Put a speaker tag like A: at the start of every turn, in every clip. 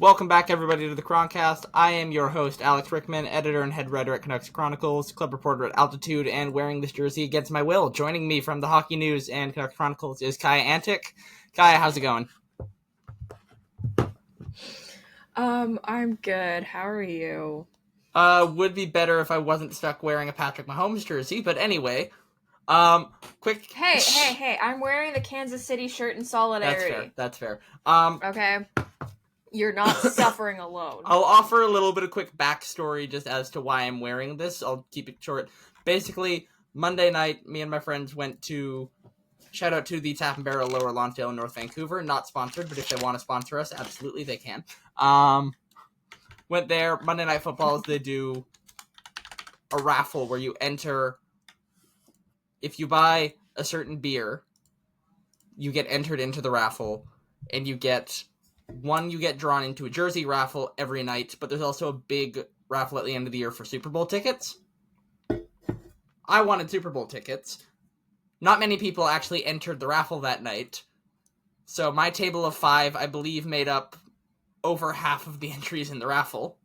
A: Welcome back, everybody, to the Chroncast. I am your host, Alex Rickman, editor and head writer at Canucks Chronicles, club reporter at Altitude, and wearing this jersey against my will. Joining me from the Hockey News and Canucks Chronicles is Kaja Antic. Kaja, how's it going?
B: I'm good. How are you?
A: Would be better if I wasn't stuck wearing a Patrick Mahomes jersey, but anyway, quick...
B: Hey, I'm wearing the Kansas City shirt in solidarity.
A: That's fair.
B: Okay? You're not suffering alone.
A: I'll offer a little bit of quick backstory just as to why I'm wearing this. I'll keep it short. Basically, Monday night, me and my friends went to... Shout out to the Tap and Barrel Lower Lonsdale in North Vancouver. Not sponsored, but if they want to sponsor us, absolutely they can. Went there. Monday Night Footballs, they do a raffle where you enter... If you buy a certain beer, you get entered into the raffle, and you get drawn into a jersey raffle every night, but there's also a big raffle at the end of the year for Super Bowl tickets. I wanted Super Bowl tickets. Not many people actually entered the raffle that night, so my table of 5, I believe, made up over half of the entries in the raffle.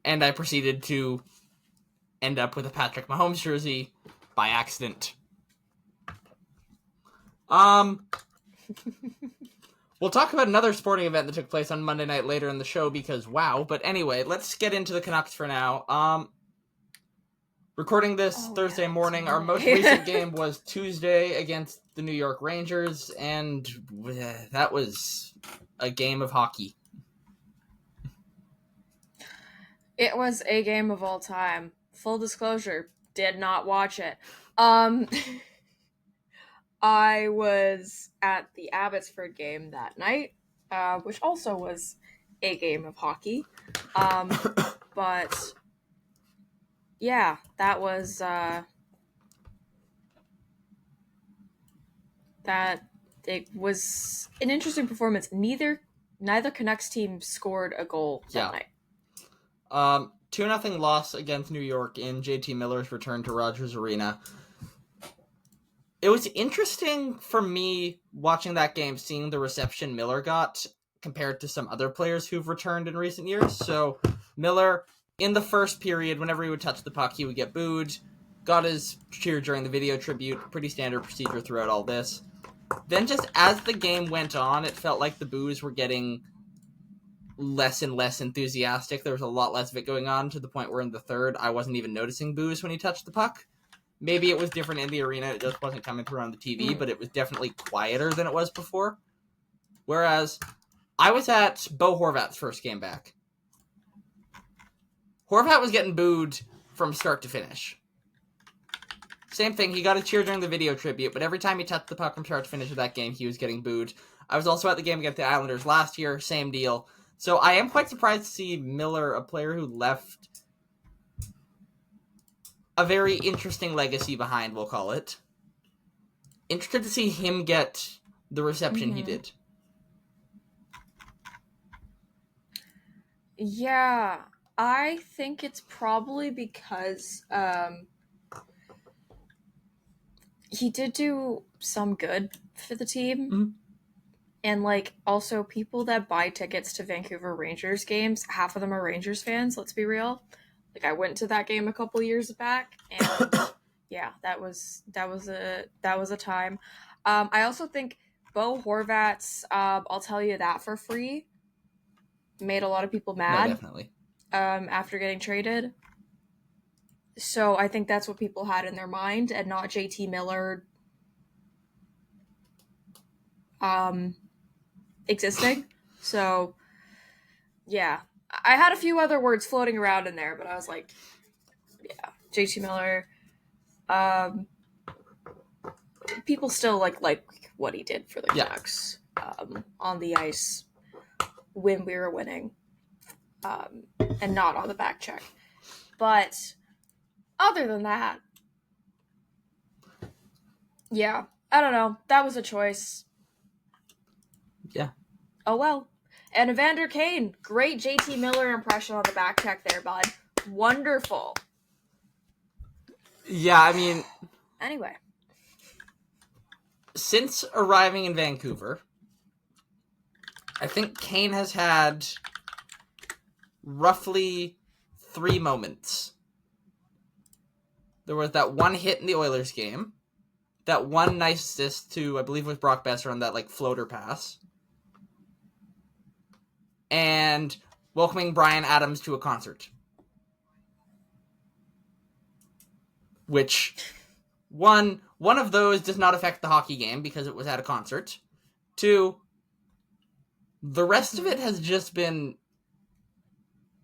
A: And I proceeded to end up with a Patrick Mahomes jersey by accident. We'll talk about another sporting event that took place on Monday night later in the show because wow. But anyway, let's get into the Canucks for now. Recording this Thursday morning. Our most recent game was Tuesday against the New York Rangers, and that was a game of hockey.
B: It was a game of all time. Full disclosure, did not watch it. I was at the Abbotsford game that night, which also was a game of hockey. But yeah, that was it was an interesting performance. Neither Canucks team scored a goal that night.
A: 2-0 loss against New York in JT Miller's return to Rogers Arena. It was interesting for me watching that game, seeing the reception Miller got compared to some other players who've returned in recent years. So Miller, in the first period, whenever he would touch the puck, he would get booed. Got his cheer during the video tribute. Pretty standard procedure throughout all this. Then just as the game went on, it felt like the boos were getting less and less enthusiastic. There was a lot less of it going on to the point where in the third, I wasn't even noticing boos when he touched the puck. Maybe it was different in the arena. It just wasn't coming through on the TV, but it was definitely quieter than it was before. Whereas I was at Bo Horvat's first game back. Horvat was getting booed from start to finish. Same thing. He got a cheer during the video tribute, but every time he touched the puck from start to finish of that game, he was getting booed. I was also at the game against the Islanders last year. Same deal. So I am quite surprised to see Miller, a player who left a very interesting legacy behind, we'll call it. Interested to see him get the reception he did.
B: Yeah, I think it's probably because he did do some good for the team.
A: Mm-hmm.
B: And, also people that buy tickets to Vancouver Rangers games, half of them are Rangers fans, let's be real. I went to that game a couple years back, and yeah, that was a time. I also think Bo Horvat's I'll tell you that for free made a lot of people mad.
A: No, definitely.
B: After getting traded. So I think that's what people had in their mind, and not JT Miller existing. So yeah. I had a few other words floating around in there, but I was like, yeah, JT Miller. People still like what he did for the Canucks on the ice when we were winning, and not on the back check. But other than that, yeah, I don't know. That was a choice.
A: Yeah.
B: Oh well. And Evander Kane, great JT Miller impression on the back check there, bud. Wonderful.
A: Yeah, I mean...
B: Anyway.
A: Since arriving in Vancouver, I think Kane has had roughly 3 moments. There was that one hit in the Oilers game, that one nice assist to, I believe it was Brock Besser on that floater pass, and welcoming Bryan Adams to a concert. Which, one of those does not affect the hockey game because it was at a concert. 2, the rest of it has just been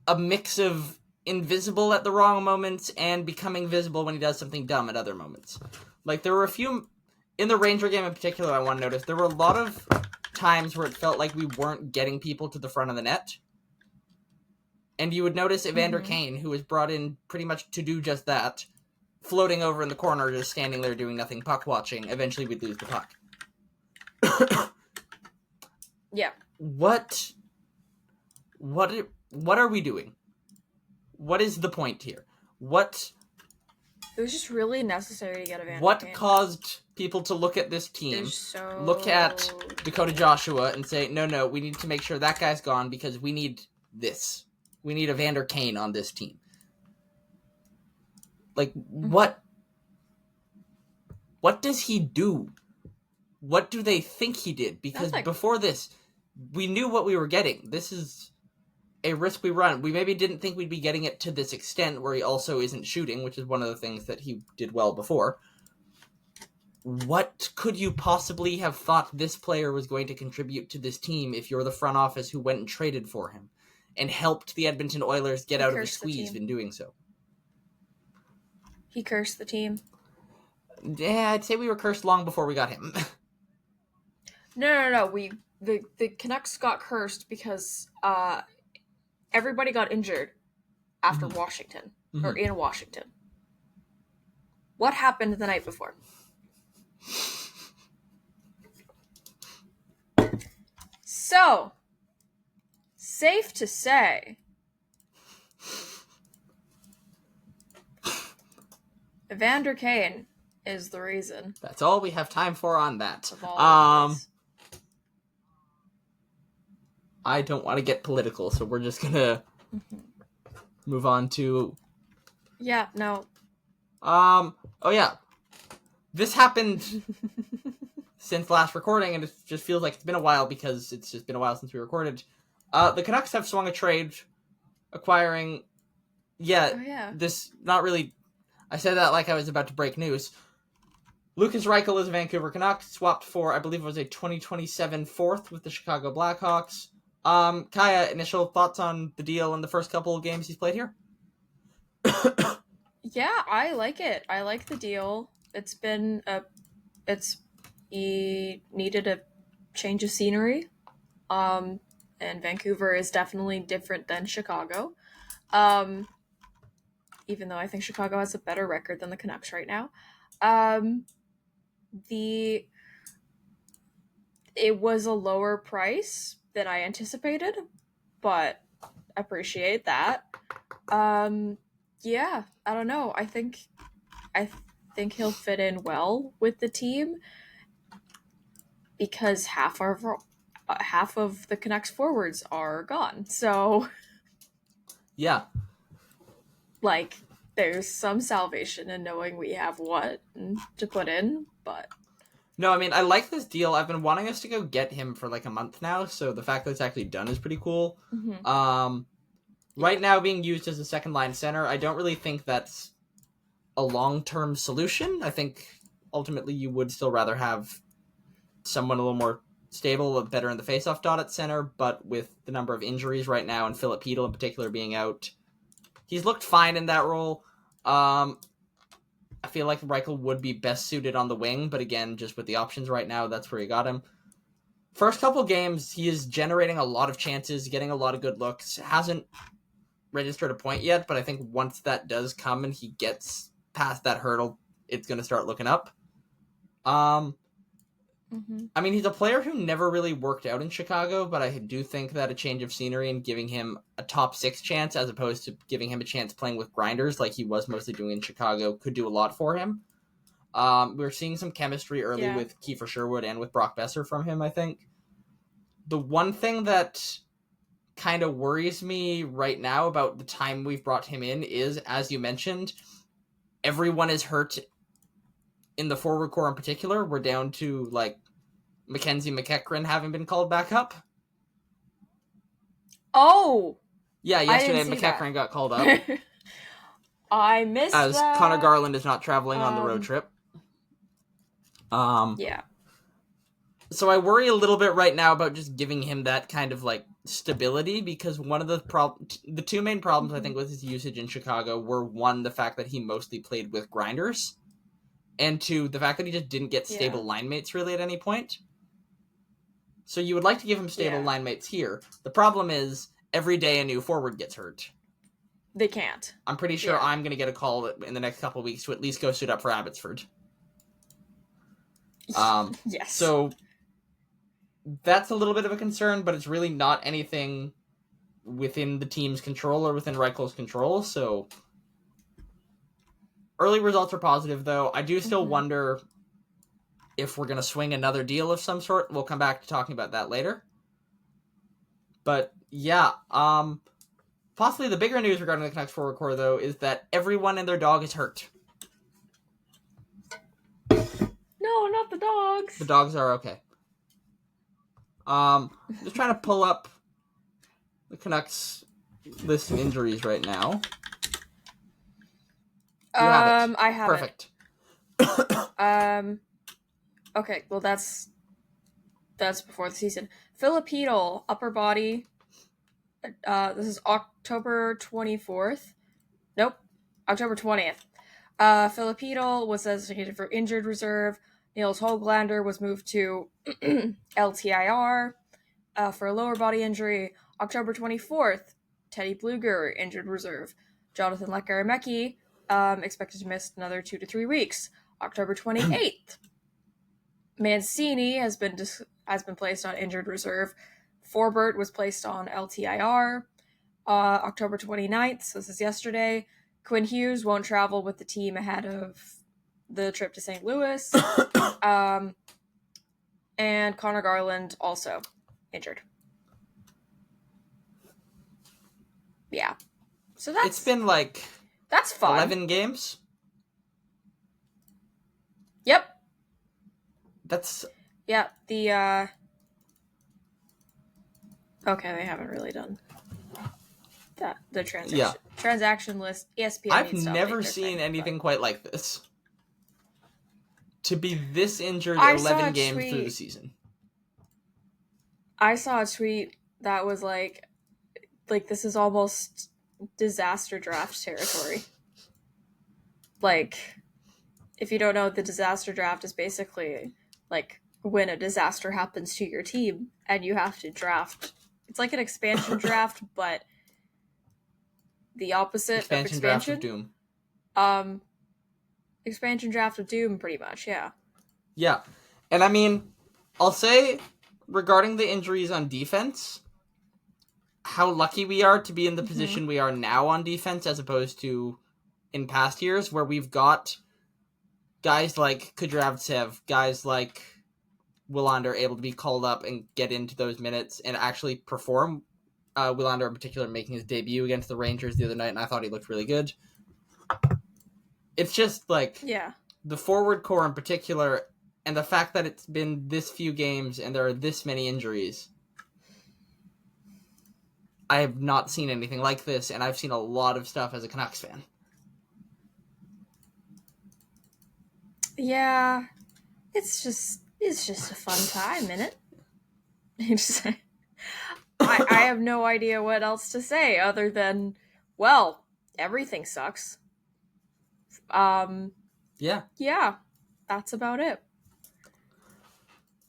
A: a mix of invisible at the wrong moments and becoming visible when he does something dumb at other moments. There were a few, in the Ranger game in particular, I want to notice, there were a lot of times where it felt like we weren't getting people to the front of the net. And you would notice Evander Kane, who was brought in pretty much to do just that, floating over in the corner, just standing there doing nothing, puck watching. Eventually we'd lose the puck.
B: Yeah.
A: What are we doing? What is the point here?
B: It was just really necessary to get Evander
A: What
B: Kane.
A: caused people to look at this team, look at Dakota Joshua, and say, no, we need to make sure that guy's gone because we need this. We need Evander Kane on this team. What does he do? What do they think he did? Because before this, we knew what we were getting. This is a risk we run. We maybe didn't think we'd be getting it to this extent where he also isn't shooting, which is one of the things that he did well before. What could you possibly have thought this player was going to contribute to this team if you're the front office who went and traded for him and helped the Edmonton Oilers get out of the squeeze in doing so?
B: He cursed the team.
A: Yeah, I'd say we were cursed long before we got him.
B: No. The Canucks got cursed because everybody got injured after Washington, or in Washington. What happened the night before? So, safe to say, Evander Kane is the reason.
A: That's all we have time for on that. I don't want to get political, so we're just gonna move on to...
B: Yeah, no.
A: Oh yeah. This happened since last recording, and it just feels like it's been a while because it's just been a while since we recorded. The Canucks have swung a trade acquiring... this... Not really... I said that like I was about to break news. Lukas Reichel is a Vancouver Canuck, swapped for, I believe it was a 2027 fourth with the Chicago Blackhawks. Kaja, initial thoughts on the deal in the first couple of games he's played here?
B: Yeah, I like it. I like the deal. He needed a change of scenery. And Vancouver is definitely different than Chicago. Even though I think Chicago has a better record than the Canucks right now. It was a lower price than I anticipated, but appreciate that. Yeah, I don't know. I think he'll fit in well with the team because half of the Canucks forwards are gone. So
A: yeah.
B: There's some salvation in knowing we have what to put in, but...
A: No, I mean, I like this deal. I've been wanting us to go get him for a month now, so the fact that it's actually done is pretty cool. Right now being used as a second-line center, I don't really think that's a long-term solution. I think, ultimately, you would still rather have someone a little more stable, better in the face-off dot at center, but with the number of injuries right now, and Philip Hedl in particular being out, he's looked fine in that role. I feel like Reichel would be best suited on the wing, but again, just with the options right now, that's where you got him. First couple games, he is generating a lot of chances, getting a lot of good looks. Hasn't registered a point yet, but I think once that does come and he gets past that hurdle, it's going to start looking up. I mean, he's a player who never really worked out in Chicago, but I do think that a change of scenery and giving him a top 6 chance as opposed to giving him a chance playing with grinders like he was mostly doing in Chicago could do a lot for him. We're seeing some chemistry early with Kiefer Sherwood and with Brock Besser from him, I think. The one thing that kind of worries me right now about the time we've brought him in is, as you mentioned, everyone is hurt in the forward core in particular. We're down to, like, Mackenzie McEachran having been called back up.
B: Oh!
A: Yeah, yesterday McEachran got called up.
B: I missed
A: as
B: that.
A: Connor Garland is not traveling on the road trip.
B: Yeah.
A: So I worry a little bit right now about just giving him that kind of, like, stability, because one of the two main problems, I think, with his usage in Chicago were, one, the fact that he mostly played with grinders, and two, the fact that he just didn't get stable line mates really at any point. So you would like to give him stable line mates here. The problem is, every day a new forward gets hurt.
B: They can't.
A: I'm pretty sure I'm going to get a call in the next couple of weeks to at least go suit up for Abbotsford.
B: Yes.
A: So that's a little bit of a concern, but it's really not anything within the team's control or within Reichel's control. So early results are positive, though. I do still wonder if we're going to swing another deal of some sort. We'll come back to talking about that later. But yeah, possibly the bigger news regarding the Canucks forward core, though, is that everyone and their dog is hurt.
B: No, not the dogs.
A: The dogs are okay. Just trying to pull up the Canucks list of injuries right now.
B: I have
A: Perfect.
B: it. Okay, well that's before the season. Filipino upper body. This is October 24th. Nope, October 20th. Filipino was designated for injured reserve. Niels Höglander was moved to LTIR for a lower body injury. October 24th, Teddy Bluger, injured reserve. Jonathan Lekaramäki, expected to miss another 2 to 3 weeks. October 28th, Mancini has been placed on injured reserve. Forbert was placed on LTIR. October 29th, so this is yesterday, Quinn Hughes won't travel with the team ahead of the trip to St. Louis. And Connor Garland also injured. Yeah. So
A: it's been
B: that's fun.
A: 11 games.
B: Yep.
A: That's
B: the okay, they haven't really done that. The transaction list. ESPN.
A: I've never seen anything quite like this. To be this injured 11 games through the season.
B: I saw a tweet that was like this is almost disaster draft territory. Like, if you don't know, the disaster draft is basically like when a disaster happens to your team and you have to draft. It's like an expansion draft, but the opposite of expansion.
A: Draft of Doom.
B: Expansion draft of Doom, pretty much, yeah.
A: Yeah. And I mean, I'll say, regarding the injuries on defense, how lucky we are to be in the position we are now on defense, as opposed to in past years, where we've got guys like Kudryavtsev, guys like Willander able to be called up and get into those minutes and actually perform. Willander in particular making his debut against the Rangers the other night, and I thought he looked really good. It's just the forward core in particular, and the fact that it's been this few games and there are this many injuries. I have not seen anything like this, and I've seen a lot of stuff as a Canucks fan.
B: Yeah, it's just a fun time, isn't it? I have no idea what else to say other than, well, everything sucks. Yeah, that's about it.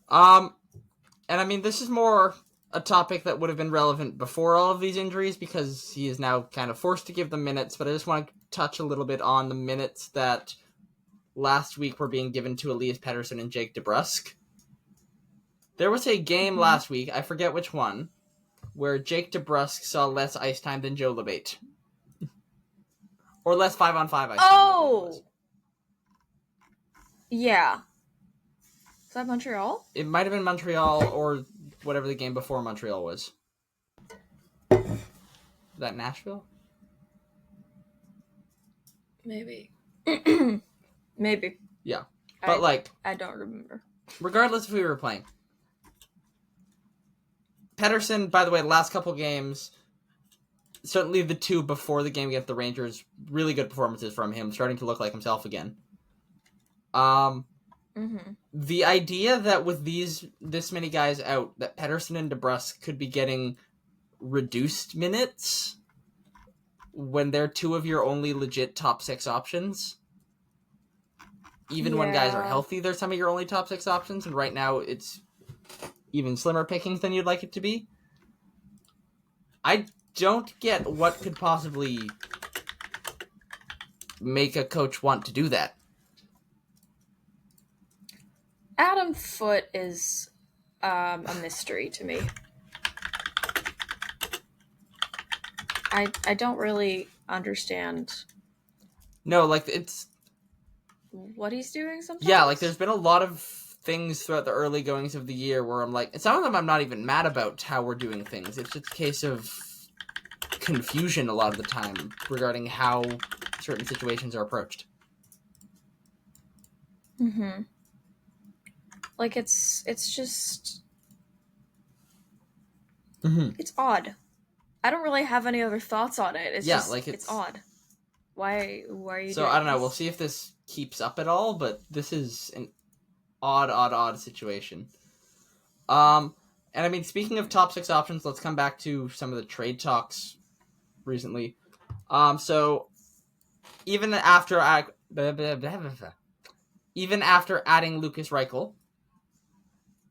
A: And I mean, this is more a topic that would have been relevant before all of these injuries, because he is now kind of forced to give them minutes, but I just want to touch a little bit on the minutes that last week were being given to Elias Pettersson and Jake Debrusk. There was a game last week, I forget which one, where Jake Debrusk saw less ice time than Joe Lebate. Or less 5-on-5 ice time.
B: Oh! Yeah. Is that Montreal?
A: It might have been Montreal, or whatever the game before Montreal was. That Nashville?
B: Maybe. Maybe.
A: Yeah. But,
B: I don't remember.
A: regardless if we were playing. Pettersson, by the way, the last couple games, certainly the two before the game against the Rangers, really good performances from him, starting to look like himself again. The idea that with this many guys out, that Pettersson and Debrusk could be getting reduced minutes when they're two of your only legit top 6 options. Even when guys are healthy, they're some of your only top 6 options, and right now it's even slimmer pickings than you'd like it to be. I don't get what could possibly make a coach want to do that.
B: Adam Foote is a mystery to me. I don't really understand.
A: No, it's
B: what he's doing sometimes.
A: Yeah, there's been a lot of things throughout the early goings of the year where I'm some of them I'm not even mad about how we're doing things. It's just a case of confusion a lot of the time regarding how certain situations are approached.
B: It's just...
A: It's
B: odd. I don't really have any other thoughts on it. It's odd. Why are you doing
A: I don't know.
B: this?
A: We'll see if this keeps up at all, but this is an odd situation. And I mean, speaking of top 6 options, let's come back to some of the trade talks recently. So even after adding Lukas Reichel,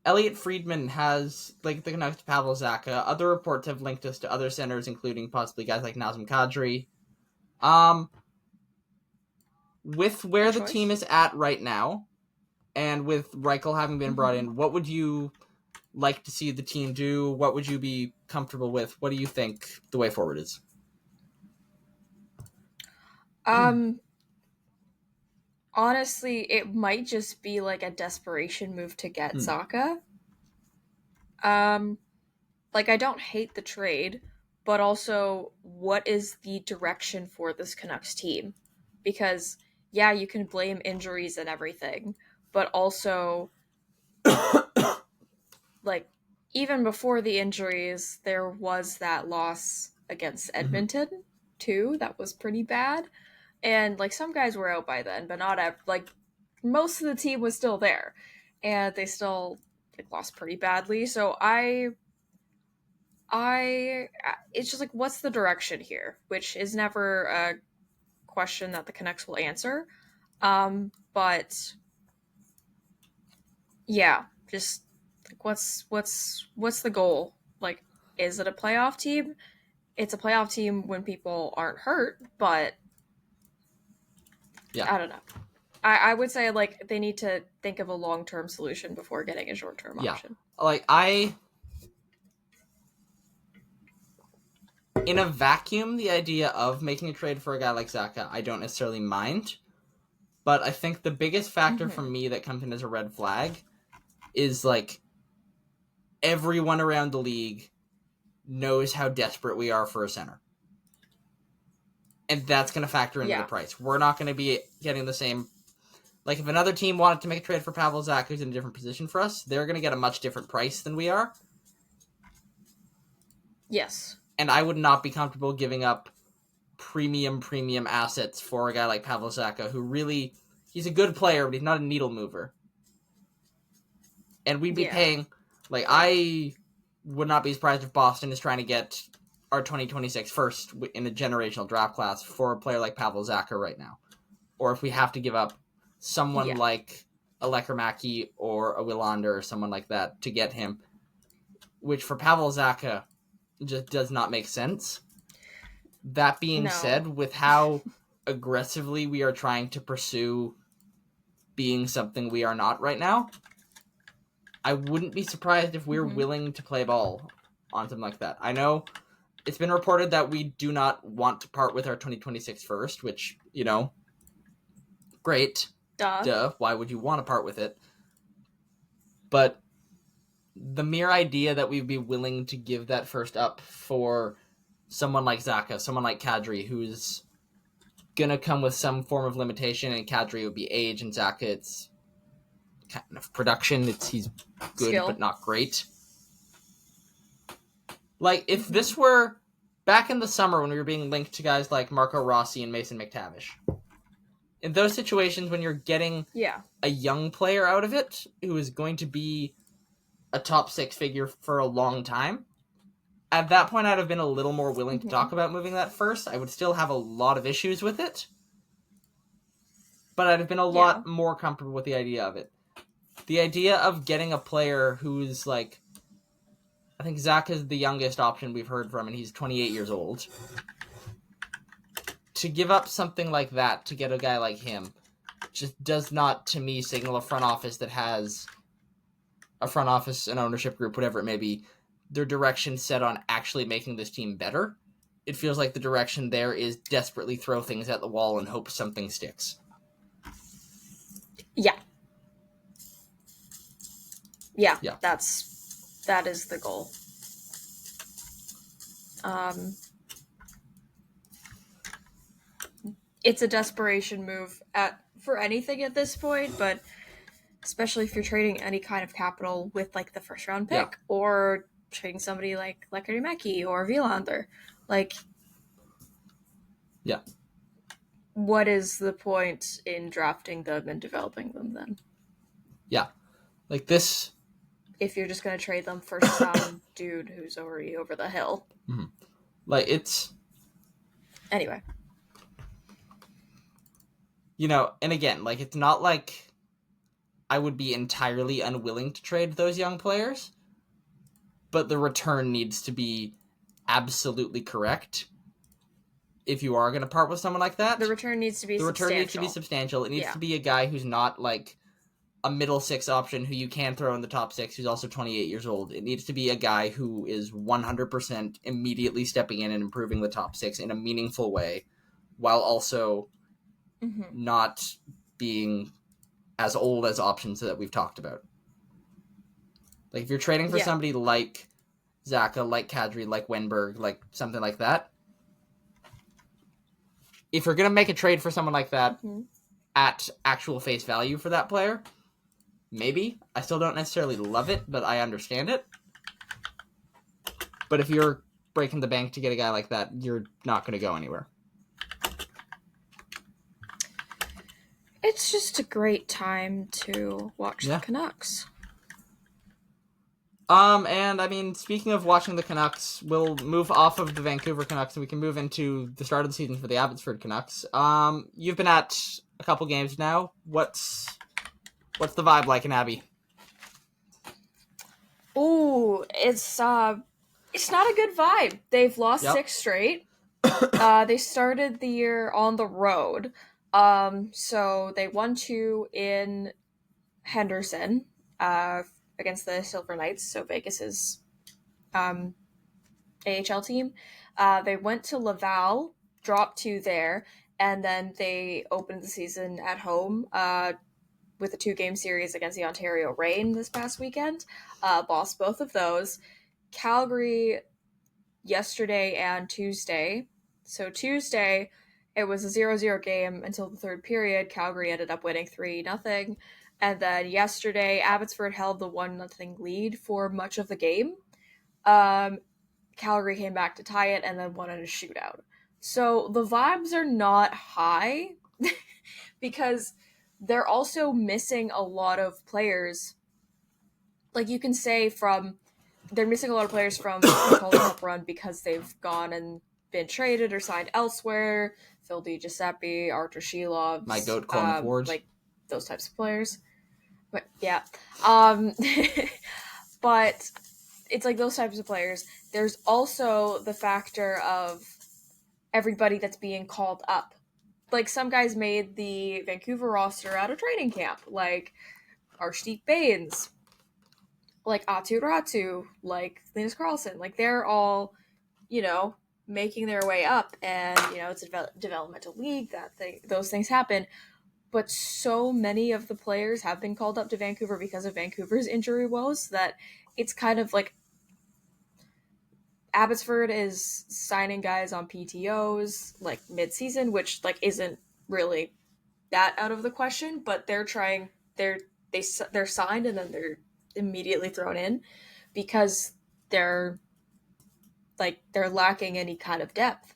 A: Elliot Friedman has linked the Canucks to Pavel Zacha. Other reports have linked us to other centers, including possibly guys like Nazem Kadri. With where the team is at right now, and with Reichel having been brought in, what would you like to see the team do? What would you be comfortable with? What do you think the way forward is?
B: Honestly, it might just be a desperation move to get Zacha. I don't hate the trade, but also, what is the direction for this Canucks team? Because, yeah, you can blame injuries and everything, but also, even before the injuries, there was that loss against Edmonton, too. That was pretty bad. And, some guys were out by then, but not most of the team was still there. And they still, lost pretty badly. So it's just what's the direction here? Which is never a question that the Canucks will answer. But yeah, just what's the goal? Is it a playoff team? It's a playoff team when people aren't hurt, but
A: yeah,
B: I don't know. I would say they need to think of a long-term solution before getting a short-term option.
A: In a vacuum, the idea of making a trade for a guy like Zacha, I don't necessarily mind. But I think the biggest factor for me that comes in as a red flag is, everyone around the league knows how desperate we are for a center. And that's going to factor into the price. We're not going to be getting the same... if another team wanted to make a trade for Pavel Zacha, who's in a different position for us, they're going to get a much different price than we are.
B: Yes.
A: And I would not be comfortable giving up premium assets for a guy like Pavel Zacha, who really... He's a good player, but he's not a needle mover. And we'd be paying... I would not be surprised if Boston is trying to get our 2026 first in a generational draft class for a player like Pavel Zacha right now. Or if we have to give up someone like a Lekkerimäki or a Willander or someone like that to get him, which for Pavel Zacha just does not make sense. That being said, with how aggressively we are trying to pursue being something we are not right now, I wouldn't be surprised if we're willing to play ball on something like that. I know it's been reported that we do not want to part with our 2026 first, which, great. Duh. Why would you want to part with it? But the mere idea that we'd be willing to give that first up for someone like Zaka, someone like Kadri, who's going to come with some form of limitation, and Kadri would be age, and Zaka, it's kind of production. He's good,
B: Skill.
A: but not great. Like, if this were back in the summer when we were being linked to guys like Marco Rossi and Mason McTavish, in those situations when you're getting a young player out of it who is going to be a top 6 figure for a long time, at that point I'd have been a little more willing to talk about moving that first. I would still have a lot of issues with it, but I'd have been a lot more comfortable with the idea of it. The idea of getting a player who's like, I think Zach is the youngest option we've heard from, and he's 28 years old. To give up something like that to get a guy like him just does not, to me, signal a front office that has a front office, an ownership group, whatever it may be, their direction set on actually making this team better. It feels like the direction there is desperately throw things at the wall and hope something sticks.
B: Yeah. That is the goal. It's a desperation move for anything at this point, but especially if you're trading any kind of capital with like the first round pick or trading somebody like Lekkerimeki or Villander. Like, what is the point in drafting them and developing them then? Yeah.
A: Like this,
B: if you're just going to trade them for some dude who's already over the hill.
A: Mm-hmm. Like, it's...
B: Anyway.
A: You know, and again, like, it's not like I would be entirely unwilling to trade those young players, but the return needs to be absolutely correct if you are going to part with someone like that.
B: The return needs to be substantial.
A: It needs to be a guy who's not, like, a middle 6 option who you can throw in the top 6 who's also 28 years old. It needs to be a guy who is 100% immediately stepping in and improving the top 6 in a meaningful way, while also not being as old as options that we've talked about. Like, if you're trading for somebody like Zaka, like Kadri, like Wenberg, like something like that, if you're going to make a trade for someone like that at actual face value for that player, maybe. I still don't necessarily love it, but I understand it. But if you're breaking the bank to get a guy like that, you're not going to go anywhere.
B: It's just a great time to watch the Canucks.
A: And I mean, speaking of watching the Canucks, we'll move off of the Vancouver Canucks and we can move into the start of the season for the Abbotsford Canucks. You've been at a couple games now. What's the vibe like in Abbey?
B: Ooh, it's not a good vibe. They've lost 6 straight. They started the year on the road. So they won 2 in Henderson against the Silver Knights, so Vegas's AHL team. They went to Laval, dropped 2 there, and then they opened the season at home with a 2-game series against the Ontario Reign this past weekend. Lost both of those. Calgary yesterday and Tuesday. So Tuesday, it was a 0-0 game until the third period. Calgary ended up winning 3-0. And then yesterday, Abbotsford held the 1-0 lead for much of the game. Calgary came back to tie it and then won in a shootout. So the vibes are not high because they're also missing a lot of players. Like, you can say they're missing a lot of players from the Calder Cup run because they've gone and been traded or signed elsewhere. Phil DiGiuseppe, Artur Shelovs.
A: My goat, Colin Ford.
B: Like, those types of players. But, yeah. But it's like those types of players. There's also the factor of everybody that's being called up. Like, some guys made the Vancouver roster out of training camp, like Arshdeep Bains, like Atu Ratu, like Linus Carlson. Like, they're all, making their way up, and, it's a developmental league, those things happen. But so many of the players have been called up to Vancouver because of Vancouver's injury woes that it's kind of like Abbotsford is signing guys on PTOs like mid-season, which like isn't really that out of the question, but they're signed and then they're immediately thrown in because they're lacking any kind of depth,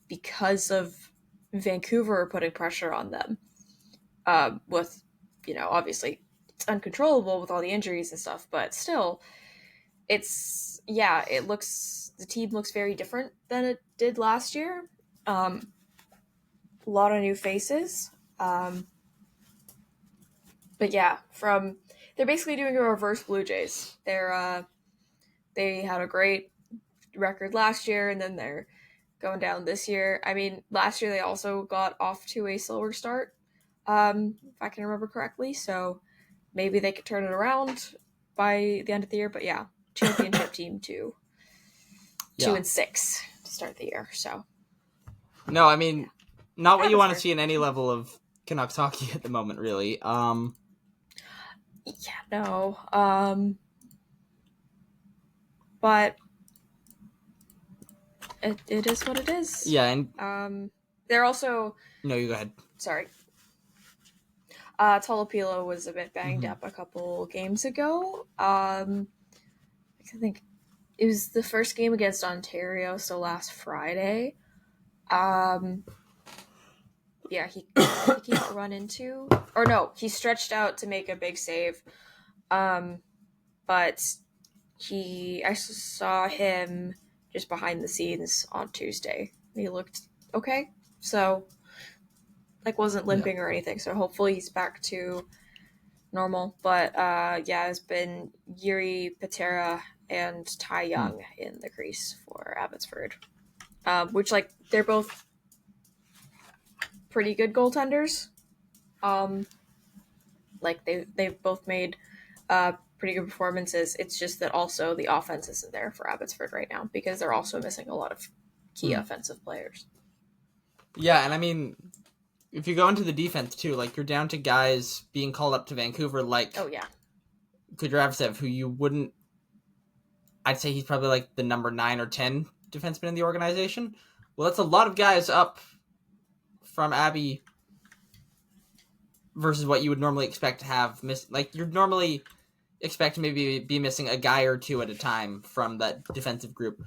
B: because of Vancouver putting pressure on them, with obviously it's uncontrollable with all the injuries and stuff, but still the team looks very different than it did last year. A lot of new faces. But yeah, they're basically doing a reverse Blue Jays. They had a great record last year, and then they're going down this year. I mean, last year they also got off to a slower start, if I can remember correctly. So maybe they could turn it around by the end of the year. But yeah, championship team 2-6 to start the year. So
A: no, I mean, not what you want to see in any level of Canucks hockey at the moment, really.
B: But it is what it is.
A: Yeah, and
B: they're also...
A: No, you go ahead.
B: Sorry. Tolopilo was a bit banged up a couple games ago. I think it was the first game against Ontario, so last Friday. Yeah, he got run into. Or no, he stretched out to make a big save. But I saw him just behind the scenes on Tuesday. He looked okay. So, wasn't limping or anything. So hopefully he's back to normal. But, it's been Yuri Patera and Ty Young in the crease for Abbotsford. Which, they're both pretty good goaltenders. They've both made pretty good performances. It's just that also the offense isn't there for Abbotsford right now because they're also missing a lot of key offensive players.
A: Yeah, and I mean, if you go into the defense too, you're down to guys being called up to Vancouver Kudryavtsev, who you wouldn't... I'd say he's probably the number 9 or 10 defenseman in the organization. Well, that's a lot of guys up from Abby versus what you would normally expect to have miss. You'd normally expect to maybe be missing a guy or two at a time from that defensive group.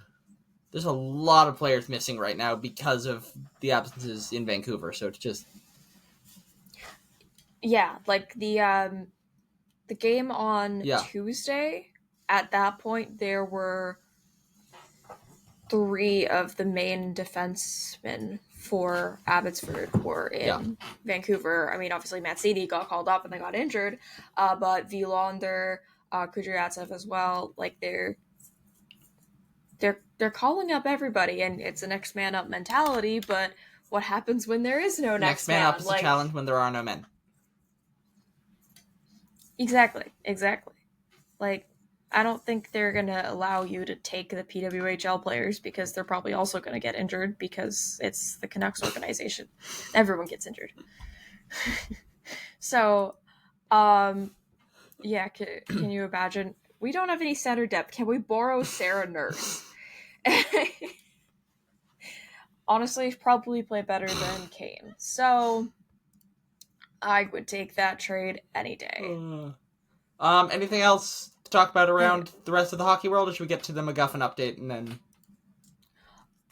A: There's a lot of players missing right now because of the absences in Vancouver. So it's just...
B: Yeah, the game on Tuesday, at that point, there were 3 of the main defensemen for Abbotsford were in Vancouver. I mean, obviously Matsidi got called up and they got injured, but Vilander, Kudryavtsev as well. They're calling up everybody, and it's a next man up mentality. But what happens when there is no next man
A: up? Is a challenge when there are no men.
B: Exactly. I don't think they're going to allow you to take the PWHL players because they're probably also going to get injured because it's the Canucks organization. Everyone gets injured. So, can you imagine? We don't have any center depth. Can we borrow Sarah Nurse? Honestly, probably play better than Kane. So, I would take that trade any day.
A: Anything else to talk about around the rest of the hockey world, or should we get to the MacGuffin update and then...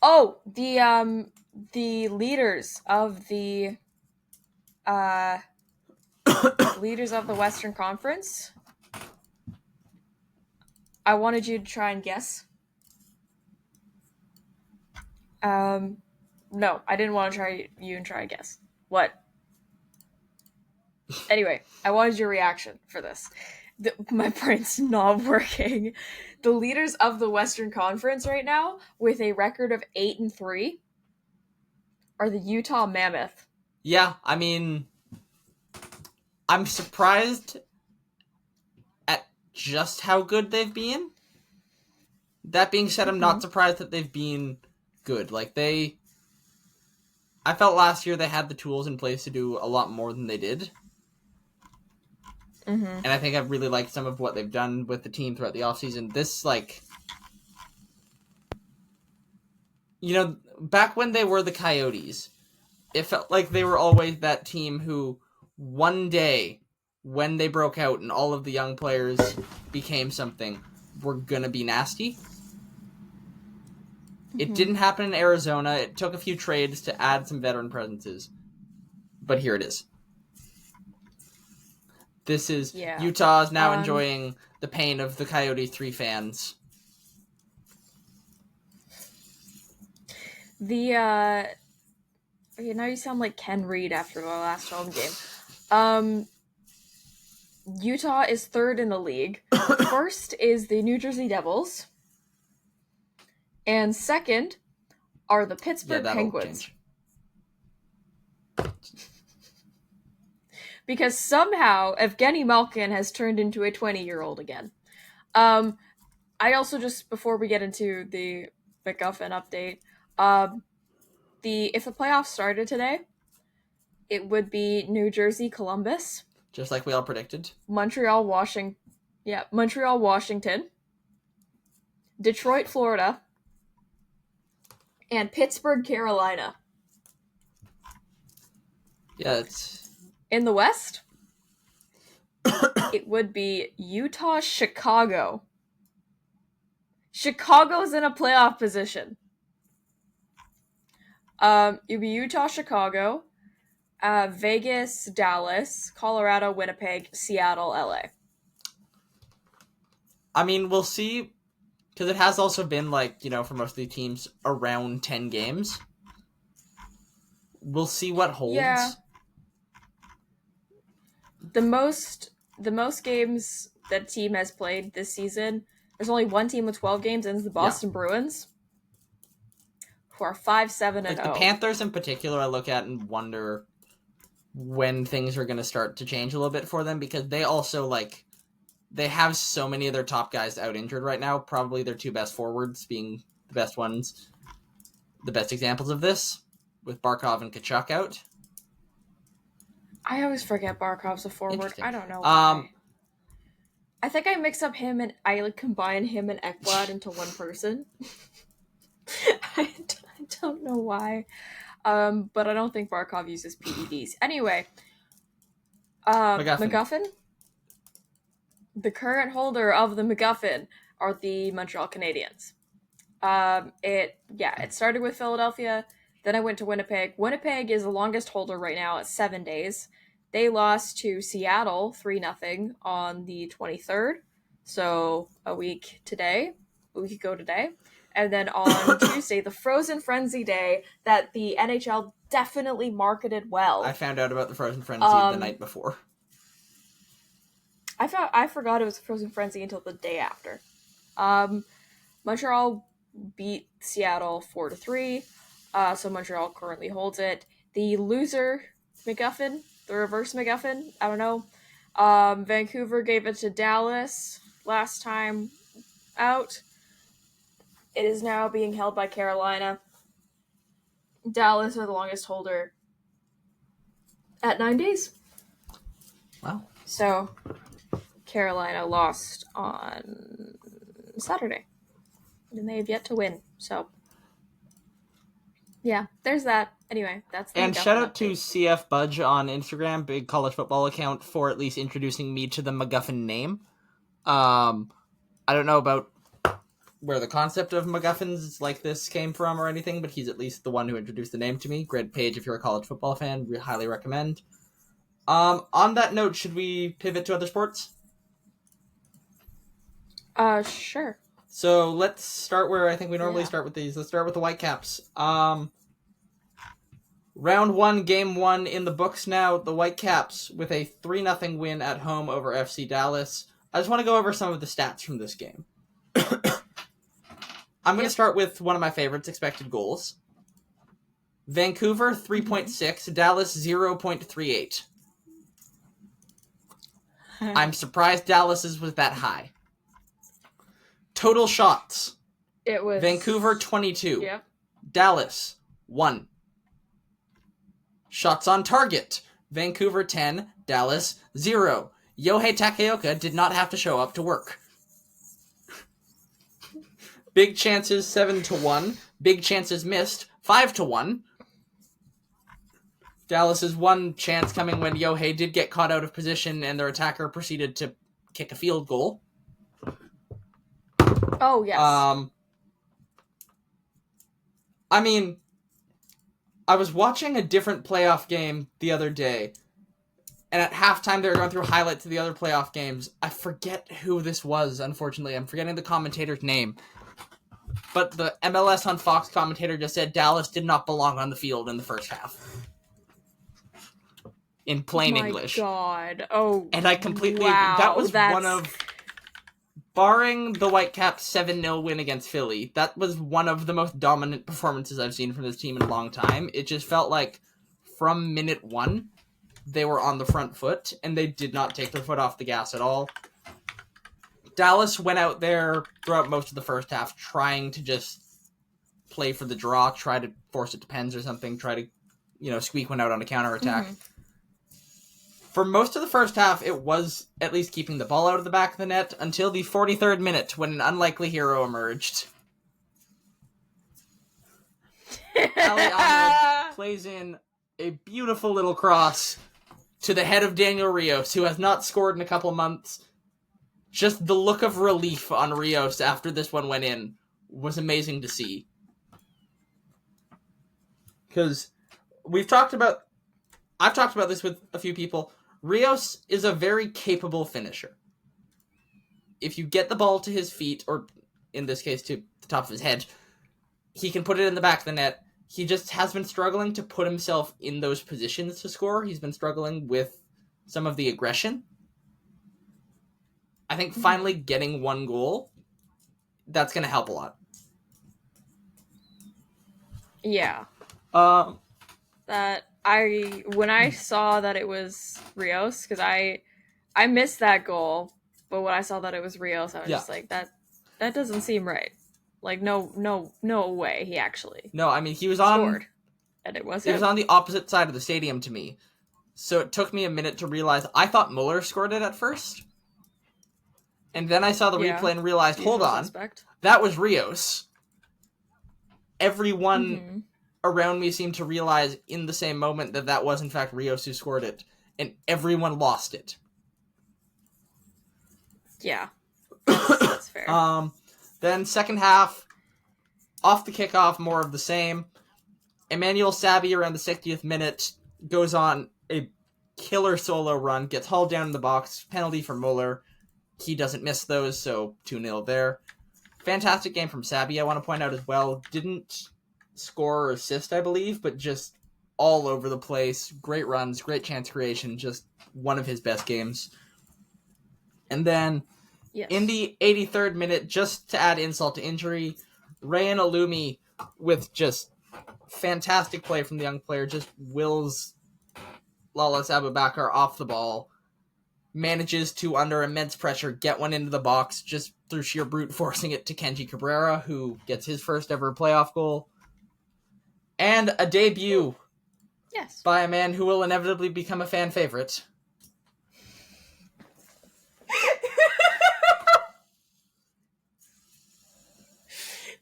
B: Oh, the leaders of the leaders of the Western Conference. I wanted you to try and guess. No, I didn't want to try and guess. What? Anyway, I wanted your reaction for this. My brain's not working. The leaders of the Western Conference right now, with a record of 8-3, are the Utah Mammoth.
A: Yeah, I mean, I'm surprised at just how good they've been. That being said, I'm not surprised that they've been good. I felt last year they had the tools in place to do a lot more than they did.
B: Mm-hmm.
A: And I think I've really liked some of what they've done with the team throughout the offseason. This, back when they were the Coyotes, it felt like they were always that team who, one day, when they broke out and all of the young players became something, were gonna be nasty. It didn't happen in Arizona. It took a few trades to add some veteran presences. But here it is. This is Utah is now enjoying the pain of the Coyote 3 fans.
B: Now you sound like Ken Reed after the last home game. Utah is third in the league. First is the New Jersey Devils. And second are the Pittsburgh Penguins. Because somehow Evgeny Malkin has turned into a 20-year-old again. I also just, before we get into the MacGuffin update, if the playoffs started today, it would be New Jersey, Columbus.
A: Just like we all predicted.
B: Montreal, Washington. Detroit, Florida. And Pittsburgh, Carolina.
A: Yeah, it's...
B: In the West, it would be Utah, Chicago. Chicago's in a playoff position. It'd be Utah, Chicago, Vegas, Dallas, Colorado, Winnipeg, Seattle, LA.
A: I mean, we'll see, because it has also been, for most of the teams, around 10 games. We'll see what holds.
B: Yeah. The most games that team has played this season, there's only one team with 12 games, and it's the Boston Bruins, who are 5-7-0.
A: The Panthers in particular, I look at and wonder when things are going to start to change a little bit for them, because they also, they have so many of their top guys out injured right now, probably their two best forwards being the best ones, the best examples of this, with Barkov and Tkachuk out.
B: I always forget Barkov's a forward. I don't know why. I think I mix up him and I combine him and Ekblad into one person. I don't know why. But I don't think Barkov uses PEDs. Anyway, MacGuffin. The current holder of the MacGuffin are the Montreal Canadiens. It started with Philadelphia. Then I went to Winnipeg. Winnipeg is the longest holder right now at 7 days. They lost to Seattle 3-0 on the 23rd. So a week ago today. And then on Tuesday, the Frozen Frenzy Day that the NHL definitely marketed well.
A: I found out about the Frozen Frenzy the night before.
B: I forgot it was Frozen Frenzy until the day after. Montreal beat Seattle 4-3. So Montreal currently holds it. The loser MacGuffin, the reverse MacGuffin, I don't know. Vancouver gave it to Dallas last time out. It is now being held by Carolina. Dallas are the longest holder at 9 days.
A: Wow.
B: So Carolina lost on Saturday. And they have yet to win. So yeah, there's that. Anyway, that's the
A: And shout out to CF Budge on Instagram, big college football account, for at least introducing me to the MacGuffin name. I don't know about where the concept of MacGuffins like this came from or anything, but he's at least the one who introduced the name to me. Great page if you're a college football fan. We highly recommend. On that note, should we pivot to other sports?
B: Sure.
A: So let's start where I think we normally start with these. Let's start with the Whitecaps. Round 1, Game 1 in the books now. The Whitecaps with a 3-0 win at home over FC Dallas. I just want to go over some of the stats from this game. I'm going to start with one of my favorites, expected goals. Vancouver, 3.6. Dallas, 0.38. I'm surprised Dallas's was that high. Total shots.
B: It was
A: Vancouver, 22.
B: Yep.
A: Dallas, 1. Shots on target. Vancouver, 10. Dallas, 0. Yohei Takaoka did not have to show up to work. Big chances 7-1. Big chances missed 5-1. Dallas's one chance coming when Yohei did get caught out of position and their attacker proceeded to kick a field goal.
B: Oh, yes.
A: I mean, I was watching a different playoff game the other day, and at halftime they were going through highlights of the other playoff games. I forget who this was, unfortunately. I'm forgetting the commentator's name. But the MLS on Fox commentator just said Dallas did not belong on the field in the first half. In plain English.
B: Oh my god. Oh,
A: and I completely
B: wow,
A: agree. That was one of... Barring the Whitecaps 7-0 win against Philly, that was one of the most dominant performances I've seen from this team in a long time. It just felt like from minute one, they were on the front foot, and they did not take their foot off the gas at all. Dallas went out there throughout most of the first half trying to just play for the draw, try to force it to pens or something, try to, squeak one out on a counterattack. Mm-hmm. For most of the first half, it was at least keeping the ball out of the back of the net until the 43rd minute when an unlikely hero emerged. Ali Ahmed plays in a beautiful little cross to the head of Daniel Rios, who has not scored in a couple months. Just the look of relief on Rios after this one went in was amazing to see. Because I've talked about this with a few people. Rios is a very capable finisher. If you get the ball to his feet, or in this case to the top of his head, he can put it in the back of the net. He just has been struggling to put himself in those positions to score. He's been struggling with some of the aggression. I think finally getting one goal, that's going to help a lot.
B: Yeah. When I saw that it was Rios, because I missed that goal, but when I saw that it was Rios, I was just like, that doesn't seem right. Like, no way he actually.
A: No, I mean, he was
B: scored, and it was
A: on the opposite side of the stadium to me. So it took me a minute to realize. I thought Muller scored it at first. And then I saw the replay and realized, hold on, that was Rios. Everyone around me seemed to realize in the same moment that was in fact Rios who scored it. And everyone lost it.
B: Yeah. That's fair.
A: Then second half, off the kickoff, more of the same. Emmanuel Sabby around the 60th minute goes on a killer solo run, gets hauled down in the box, penalty for Muller. He doesn't miss those, so 2-0 there. Fantastic game from Sabby, I want to point out as well. Didn't score or assist, I believe, but just all over the place. Great runs, great chance creation, just one of his best games. And then in the 83rd minute, just to add insult to injury, Ryan Alumi with just fantastic play from the young player, just wills Lalas Abubakar off the ball, manages to, under immense pressure, get one into the box just through sheer brute forcing it to Kenji Cabrera, who gets his first ever playoff goal. And a debut by a man who will inevitably become a fan favorite.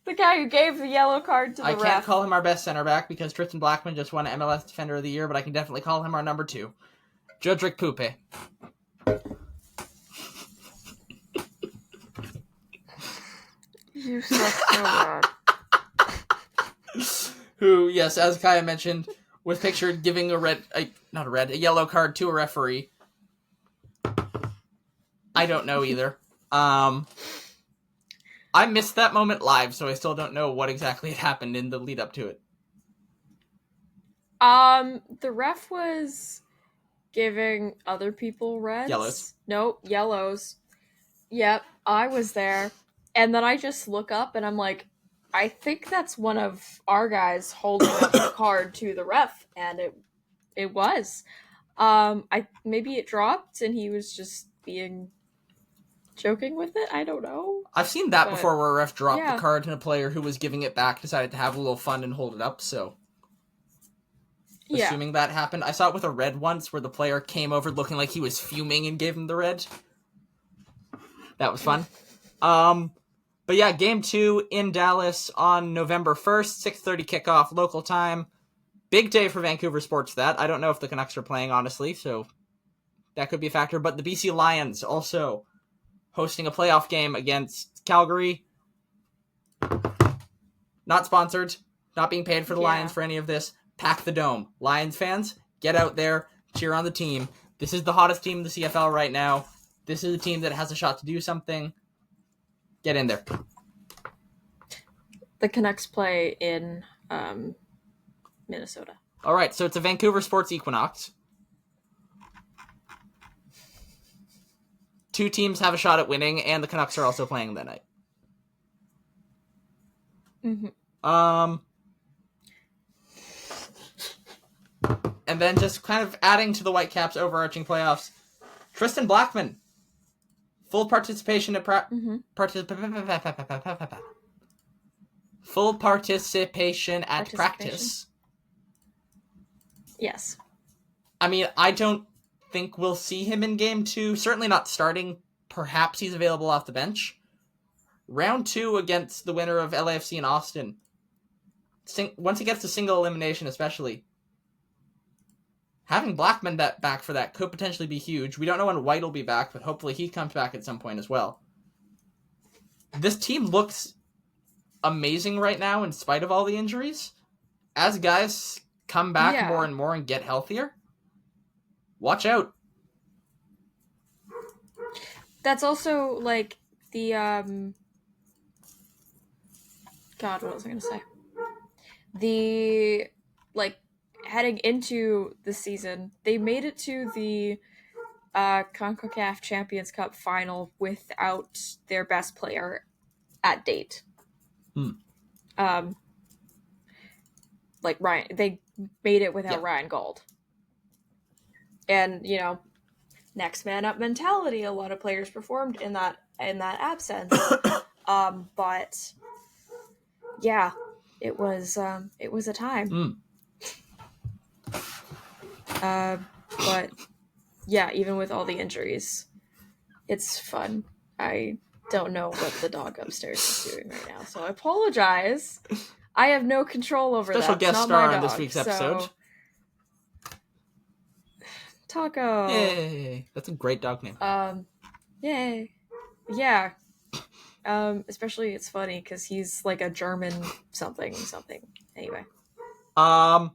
B: The guy who gave the yellow card to the ref.
A: I can't call him our best center back because Tristan Blackman just won MLS Defender of the Year, but I can definitely call him our number 2. Jodrick Poupe.
B: You suck so bad.
A: Who, yes, as Kaja mentioned, was pictured giving a yellow card to a referee. I don't know either. I missed that moment live, so I still don't know what exactly had happened in the lead up to it.
B: The ref was giving other people reds.
A: Yellows.
B: Nope, yellows. Yep, I was there. And then I just look up and I'm like, I think that's one of our guys holding up the card to the ref, and it was. Maybe it dropped and he was just joking with it. I don't know.
A: I've seen that before, where a ref dropped the card and a player who was giving it back decided to have a little fun and hold it up. So assuming that happened. I saw it with a red once where the player came over looking like he was fuming and gave him the red. That was fun. But yeah, game 2 in Dallas on November 1st, 6:30 kickoff local time. Big day for Vancouver sports that. I don't know if the Canucks are playing, honestly, so that could be a factor. But the BC Lions also hosting a playoff game against Calgary. Not sponsored. Not being paid for the Lions for any of this. Pack the dome. Lions fans, get out there. Cheer on the team. This is the hottest team in the CFL right now. This is a team that has a shot to do something. Get in there.
B: The Canucks play in Minnesota.
A: All right, so it's a Vancouver sports equinox. 2 teams have a shot at winning, and the Canucks are also playing that night. And then just kind of adding to the Whitecaps' overarching playoffs, Tristan Blackman, full participation at practice.
B: Yes.
A: I mean, I don't think we'll see him in game 2. Certainly not starting. Perhaps he's available off the bench. Round 2 against the winner of LAFC in Austin. Once he gets to single elimination, especially, having Blackman back for that could potentially be huge. We don't know when White will be back, but hopefully he comes back at some point as well. This team looks amazing right now in spite of all the injuries. As guys come back more and more and get healthier, watch out.
B: That's also, like, the, God, what was I going to say? The, like, heading into the season, they made it to the CONCACAF Champions Cup final without their best player at date. Like, Ryan, they made it without Ryan Gauld. And, you know, next man up mentality, a lot of players performed in that absence. But yeah, it was a time. But yeah, even with all the injuries, it's fun. I don't know what the dog upstairs is doing right now, so I apologize. I have no control over that.
A: Special guest star on this week's episode.
B: Taco.
A: Yay! That's a great dog name.
B: Yay. Yeah. Especially it's funny because he's like a German something. Anyway. Taco.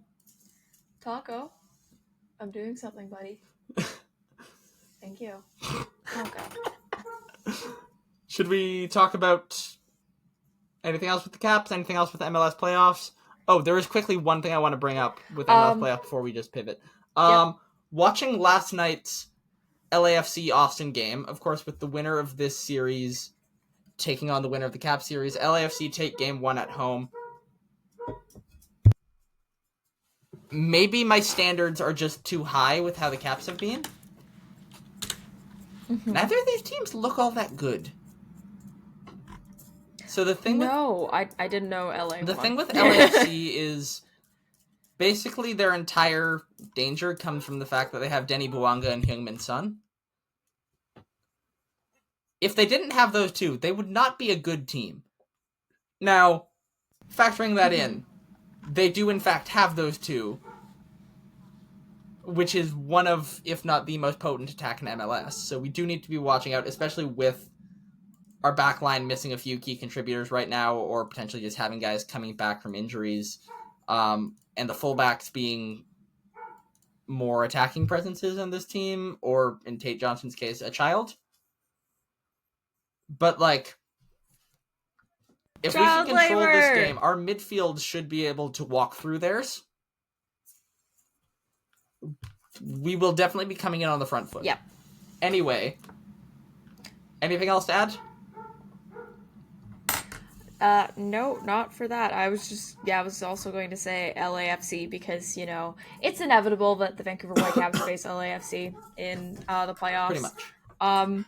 B: I'm doing something, buddy. Thank you. Taco.
A: Should we talk about anything else with the Caps? Anything else with the MLS playoffs? Oh, there is quickly one thing I want to bring up with MLS playoffs before we just pivot. Watching last night's LAFC Austin game, of course, with the winner of this series taking on the winner of the Cap series, LAFC take game 1 at home. Maybe my standards are just too high with how the Caps have been. Neither of these teams look all that good. So the thing
B: I didn't know LA
A: The
B: won.
A: thing with LAFC is basically their entire danger comes from the fact that they have Denny Bouanga and Heung-min Son. If they didn't have those two, they would not be a good team. Now, factoring that in, they do in fact have those two, which is one of, if not the most potent attack in MLS. So we do need to be watching out, especially with our backline missing a few key contributors right now, or potentially just having guys coming back from injuries, and the fullbacks being more attacking presences on this team, or in Tate Johnson's case, a child. But, like, if
B: Child
A: we can control
B: labor.
A: this game, our midfield should be able to walk through theirs. We will definitely be coming in on the front foot.
B: Yep.
A: Anyway, anything else to add?
B: No, not for that. I was also going to say LAFC because, you know, it's inevitable that the Vancouver Whitecaps face LAFC in the playoffs.
A: Pretty much.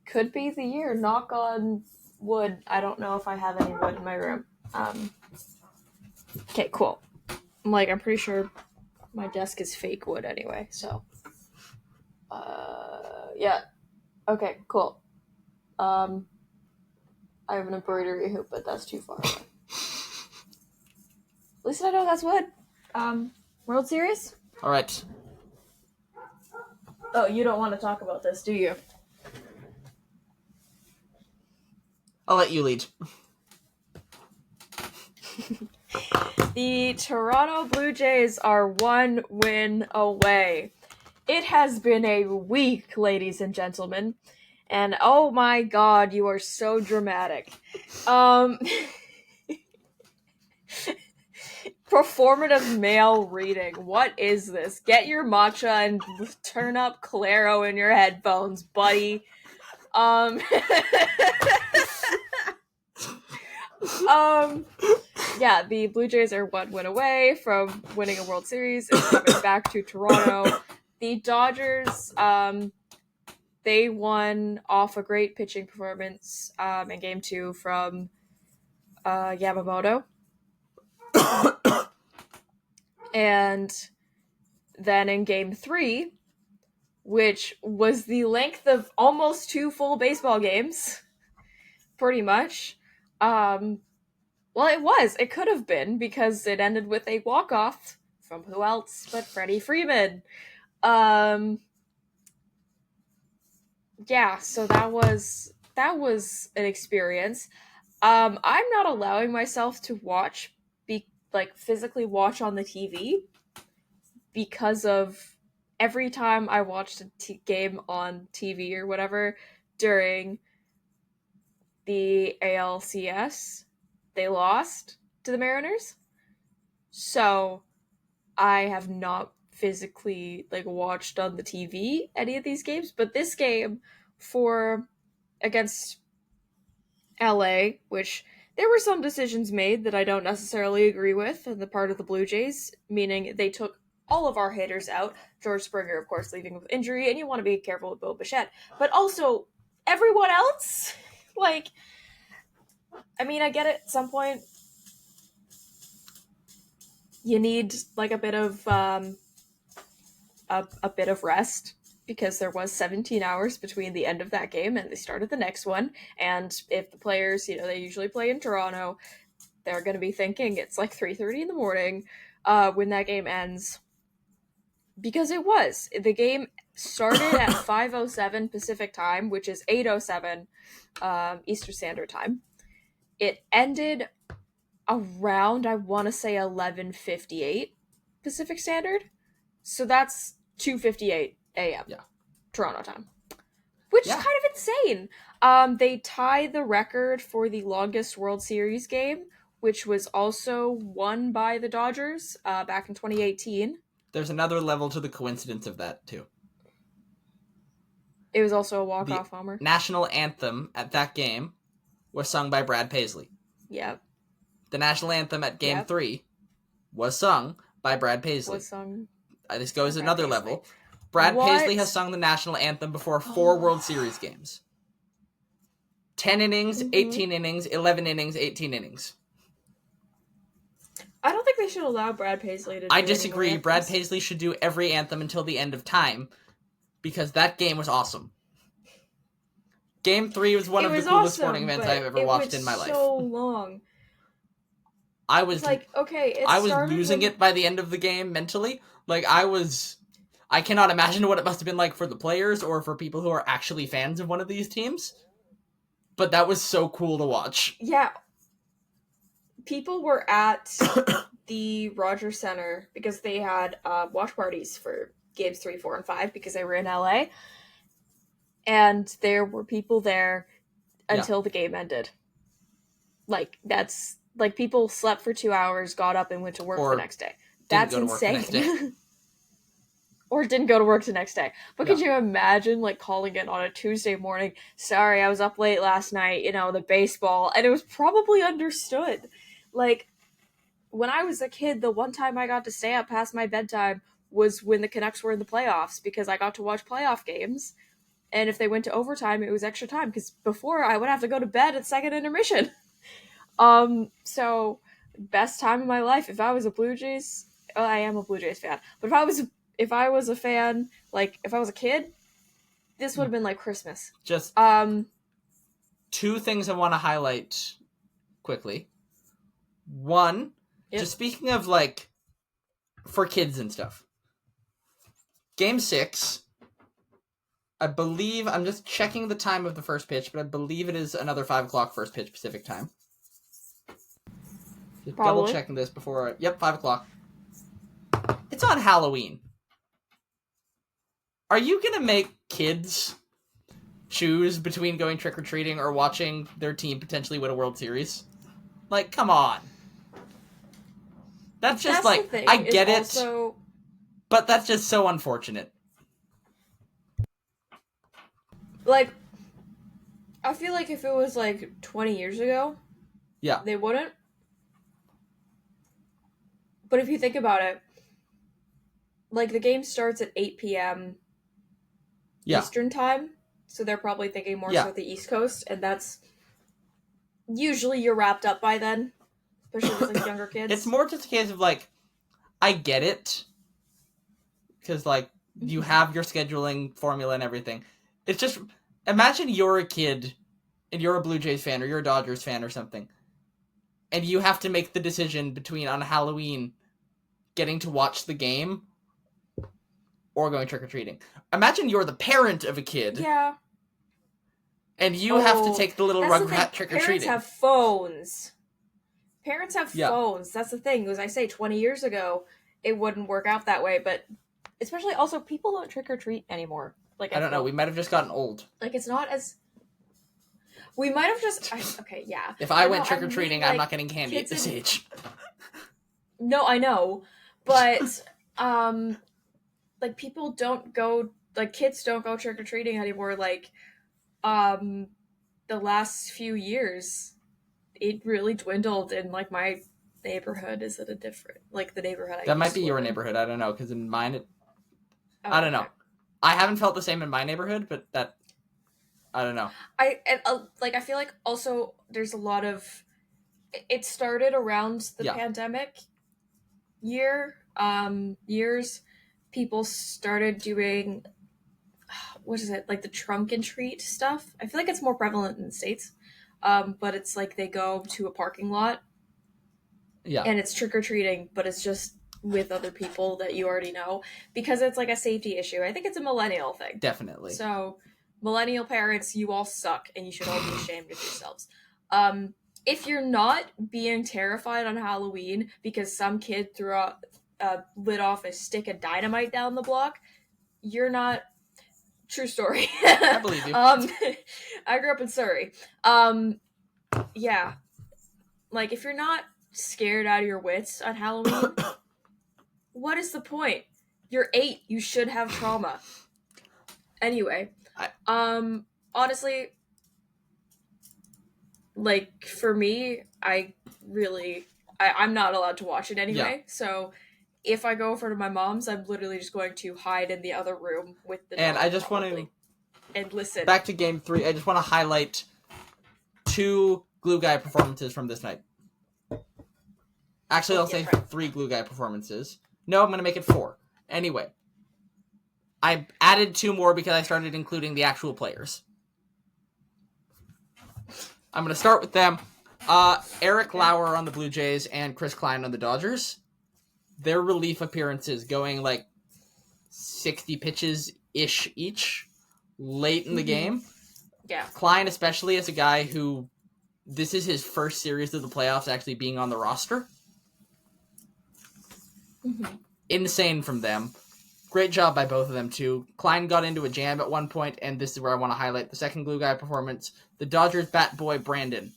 B: Could be the year. Knock on wood. I don't know if I have any wood in my room. Okay, cool. I'm pretty sure my desk is fake wood anyway, so. Yeah. Okay, cool. I have an embroidery hoop, but that's too far away. At least I know that's wood. World Series?
A: Alright.
B: Oh, you don't want to talk about this, do you?
A: I'll let you lead.
B: The Toronto Blue Jays are 1 win away. It has been a week, ladies and gentlemen. And oh my god, you are so dramatic. Performative male reading. What is this? Get your matcha and turn up Claro in your headphones, buddy. Yeah, the Blue Jays are 1 win away from winning a World Series and coming back to Toronto. The Dodgers, they won off a great pitching performance in Game 2 from Yamamoto. And then in Game 3, which was the length of almost 2 full baseball games, pretty much. Well, it was. It could have been, because it ended with a walk-off from who else but Freddie Freeman. Yeah, so that was an experience. I'm not allowing myself to watch, physically watch on the TV, because of every time I watched a game on TV or whatever during the ALCS, they lost to the Mariners. So I have not physically watched on the TV any of these games, but this game against LA, which there were some decisions made that I don't necessarily agree with on the part of the Blue Jays, meaning they took all of our hitters out. George Springer, of course, leaving with injury, and you want to be careful with Bill Bichette, but also everyone else. I get it. At some point, you need a bit of a bit of rest, because there was 17 hours between the end of that game and they started the next one. And if the players, they usually play in Toronto, they're going to be thinking it's 3:30 in the morning when that game ends. Because the game started at 5:07 Pacific time, which is 8:07 Eastern Standard Time. It ended around, I want to say, 11:58 Pacific Standard. So that's 2:58 a.m.
A: Yeah.
B: Toronto time. Which is kind of insane. They tied the record for the longest World Series game, which was also won by the Dodgers back in 2018.
A: There's another level to the coincidence of that, too.
B: It was also a walk-off homer.
A: National anthem at that game was sung by Brad Paisley.
B: Yep.
A: The national anthem at Game 3 was sung by Brad Paisley. This goes another level. Brad Paisley has sung the national anthem before 4 World Series games. 10 innings, 18 innings, 11 innings, 18 innings.
B: I don't think they should allow Brad Paisley to do
A: I disagree. Brad Paisley should do every anthem until the end of time, because that game was awesome. Game 3 was one of the coolest sporting events I've ever watched in my life.
B: It was so long.
A: I was I was losing it by the end of the game mentally. I cannot imagine what it must have been like for the players or for people who are actually fans of one of these teams. But that was so cool to watch.
B: Yeah. People were at the Rogers Center because they had watch parties for games 3, 4, and 5 because they were in LA. And there were people there until the game ended. People slept for 2 hours, got up, and went to work the next day. That's insane. Or didn't go to work the next day. But could you imagine, calling in on a Tuesday morning, sorry, I was up late last night, the baseball, and it was probably understood. When I was a kid, the one time I got to stay up past my bedtime was when the Canucks were in the playoffs, because I got to watch playoff games, and if they went to overtime, it was extra time, because before, I would have to go to bed at second intermission. So, best time of my life. If I was a Blue Jays I am a Blue Jays fan. But if I was a fan, like if I was a kid, this would have been like Christmas.
A: Just two things I want to highlight quickly. One, just speaking of like for kids and stuff. Game 6, I believe, I'm just checking the time of the first pitch, but I believe it is another 5 o'clock first pitch Pacific time. Just double checking this before. Yep, 5 o'clock. It's on Halloween. Are you gonna make kids choose between going trick-or-treating or watching their team potentially win a World Series? Like, come on. That's just like, I get it, but that's just so unfortunate.
B: Like, I feel like if it was like 20 years ago,
A: yeah,
B: they wouldn't. But if you think about it, like the game starts at 8 p.m. Eastern time, so they're probably thinking more so the East Coast, and that's usually you're wrapped up by then, especially with like younger kids.
A: It's more just a case of like, I get it, because like you have your scheduling formula and everything. It's just, imagine you're a kid and you're a Blue Jays fan or you're a Dodgers fan or something, and you have to make the decision between on Halloween getting to watch the game or going trick-or-treating. Imagine you're the parent of a kid.
B: Yeah.
A: And you have to take the little Rugrat trick-or-treating.
B: Parents have phones. That's the thing. As I say, 20 years ago, it wouldn't work out that way. But especially also, people don't trick-or-treat anymore. Like
A: I don't know. We might have just gotten old.
B: Like, it's not as... We might have just... okay, yeah.
A: If I went trick-or-treating, I'm not getting candy at this age.
B: No, I know. But, like, people don't go... Like, kids don't go trick-or-treating anymore. Like, the last few years, it really dwindled in, like, my neighborhood. Is it a different... Like, the neighborhood
A: That might be your neighborhood. I don't know. Because in mine, I don't know. I haven't felt the same in my neighborhood, but that... I don't know.
B: I feel like also there's a lot of... It started around the pandemic years. People started doing... What is it? Like the trunk and treat stuff? I feel like it's more prevalent in the States. But it's like they go to a parking lot.
A: Yeah.
B: And it's trick-or-treating, but it's just with other people that you already know. Because it's like a safety issue. I think it's a millennial thing.
A: Definitely.
B: So... Millennial parents, you all suck, and you should all be ashamed of yourselves. If you're not being terrified on Halloween because some kid lit off a stick of dynamite down the block, you're not... True story.
A: I believe you.
B: I grew up in Surrey. Yeah. Like, if you're not scared out of your wits on Halloween, what is the point? You're 8. You should have trauma. Anyway... honestly, like, for me, I'm not allowed to watch it anyway, so if I go over to my mom's, I'm literally just going to hide in the other room with the
A: And I just want to...
B: And listen.
A: Back to Game 3, I just want to highlight 2 glue guy performances from this night. Actually, I'll say 3 glue guy performances. No, I'm going to make it 4. Anyway. I added 2 more because I started including the actual players. I'm going to start with them. Eric Lauer on the Blue Jays and Chris Klein on the Dodgers. Their relief appearances going like 60 pitches-ish each late in the game.
B: Yeah.
A: Klein especially as a guy who this is his first series of the playoffs actually being on the roster. Insane from them. Great job by both of them, too. Klein got into a jam at one point, and this is where I want to highlight the second glue guy performance. The Dodgers bat boy, Brandon,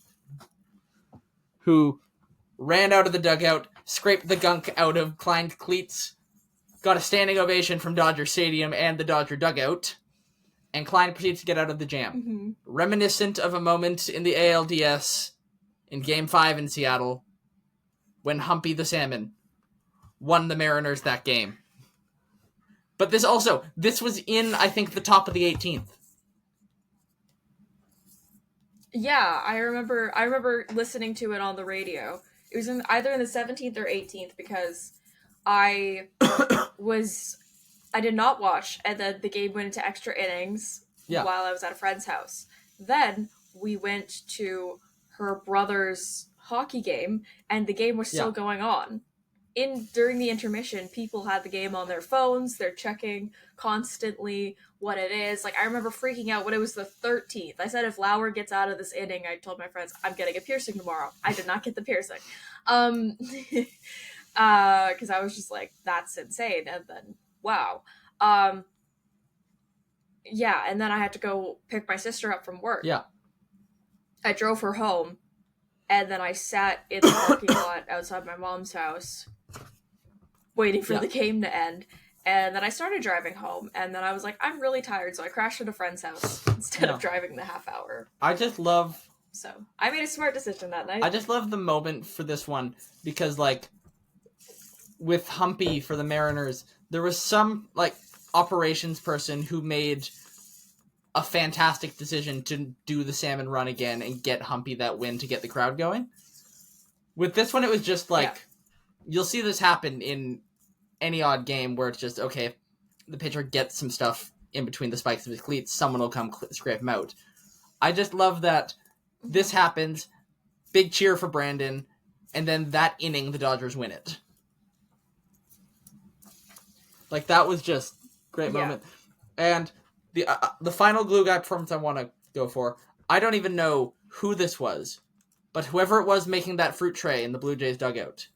A: who ran out of the dugout, scraped the gunk out of Klein's cleats, got a standing ovation from Dodger Stadium and the Dodger dugout, and Klein proceeds to get out of the jam. Reminiscent of a moment in the ALDS in Game 5 in Seattle when Humpy the Salmon won the Mariners that game. But this was in, I think, the top of the 18th.
B: Yeah, I remember listening to it on the radio. It was either in the 17th or 18th because I did not watch, and then the game went into extra innings while I was at a friend's house. Then we went to her brother's hockey game, and the game was still going on. During the intermission, people had the game on their phones. They're checking constantly what it is. Like, I remember freaking out when it was the 13th. I said if Lauer gets out of this inning, I told my friends, I'm getting a piercing tomorrow. I did not get the piercing. Because I was just like, that's insane. And then, wow. Yeah, and then I had to go pick my sister up from work.
A: Yeah.
B: I drove her home, and then I sat in the parking lot outside my mom's house waiting for the game to end. And then I started driving home, and then I was like, I'm really tired, so I crashed at a friend's house instead of driving the half hour.
A: I just love...
B: So, I made a smart decision that night.
A: I just love the moment for this one, because, like, with Humpy for the Mariners, there was some, like, operations person who made a fantastic decision to do the salmon run again and get Humpy that win to get the crowd going. With this one, it was just, like, you'll see this happen in any odd game where it's just, okay, if the pitcher gets some stuff in between the spikes of his cleats, someone will come scrape him out. I just love that this happens, big cheer for Brandon, and then that inning, the Dodgers win it. Like, that was just great moment. And the final glue guy performance I want to go for, I don't even know who this was, but whoever it was making that fruit tray in the Blue Jays dugout.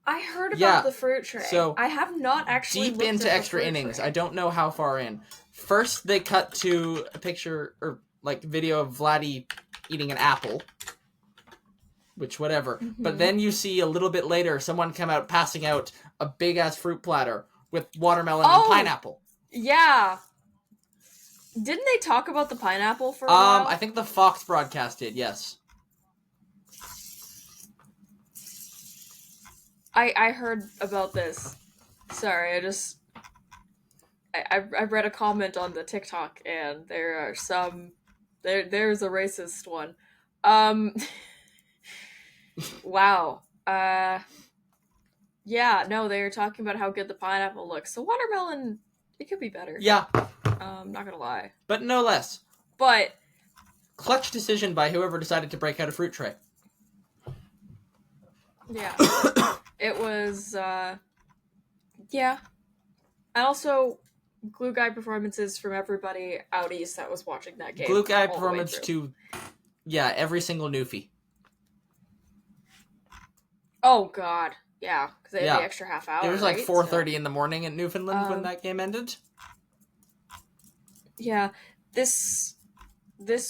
B: I heard about the fruit tray.
A: So
B: I have not actually
A: deep into extra innings. I don't know how far in. First, they cut to a picture or like video of Vladdy eating an apple, which whatever. Mm-hmm. But then you see a little bit later someone come out passing out a big ass fruit platter with watermelon and pineapple.
B: Yeah. Didn't they talk about the pineapple for a while?
A: I think the Fox broadcast did. Yes.
B: I heard about this. Sorry, I read a comment on the TikTok, and there are some... There's a racist one. Wow. Yeah, no, they were talking about how good the pineapple looks. So watermelon, it could be better.
A: Yeah.
B: Not gonna lie.
A: But no less.
B: But...
A: clutch decision by whoever decided to break out a fruit tray.
B: Yeah. It was, yeah. And also, glue guy performances from everybody out east that was watching that game.
A: Glue guy performance to, every single newfie.
B: Oh, God. Yeah, because they had the extra half hour.
A: It was like 4:30 in the morning in Newfoundland when that game ended.
B: Yeah. This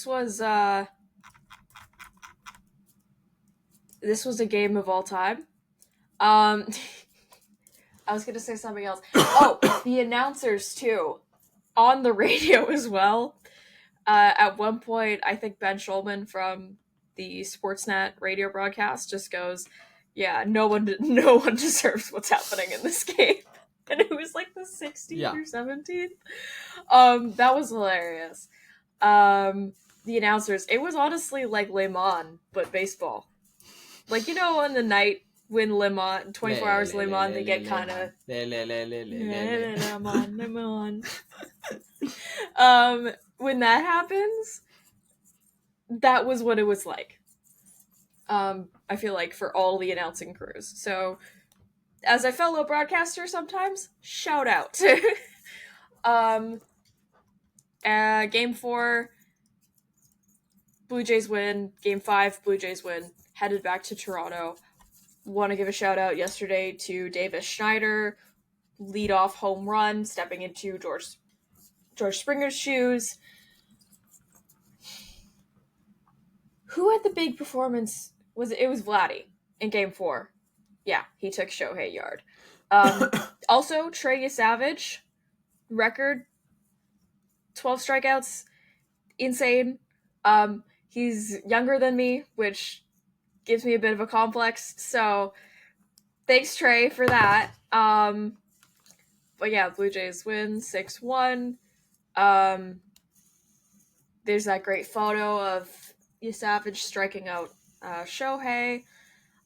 B: was a game of all time. I was gonna say something else. Oh, the announcers too, on the radio as well. At one point, I think Ben Schulman from the Sportsnet radio broadcast just goes, "Yeah, no one deserves what's happening in this game," and it was like the 16th or 17th. That was hilarious. The announcers, it was honestly like Le Mans, but baseball. Like, you know, on the night when Le Mans, 24 Hours Le Mans, they get kind of... Le Mans. When that happens, that was what it was like. I feel like for all the announcing crews. So, as a fellow broadcaster sometimes, shout out. Game 4, Blue Jays win. Game 5, Blue Jays win. Headed back to Toronto. Want to give a shout out yesterday to Davis Schneider, leadoff home run, stepping into George Springer's shoes. Who had the big performance? It was Vladdy in Game 4. Yeah, he took Shohei yard. Also, Trey Savage, record 12 strikeouts, insane. He's younger than me, which gives me a bit of a complex, so thanks, Trey, for that. But yeah, Blue Jays win 6-1. There's that great photo of Savage striking out Shohei.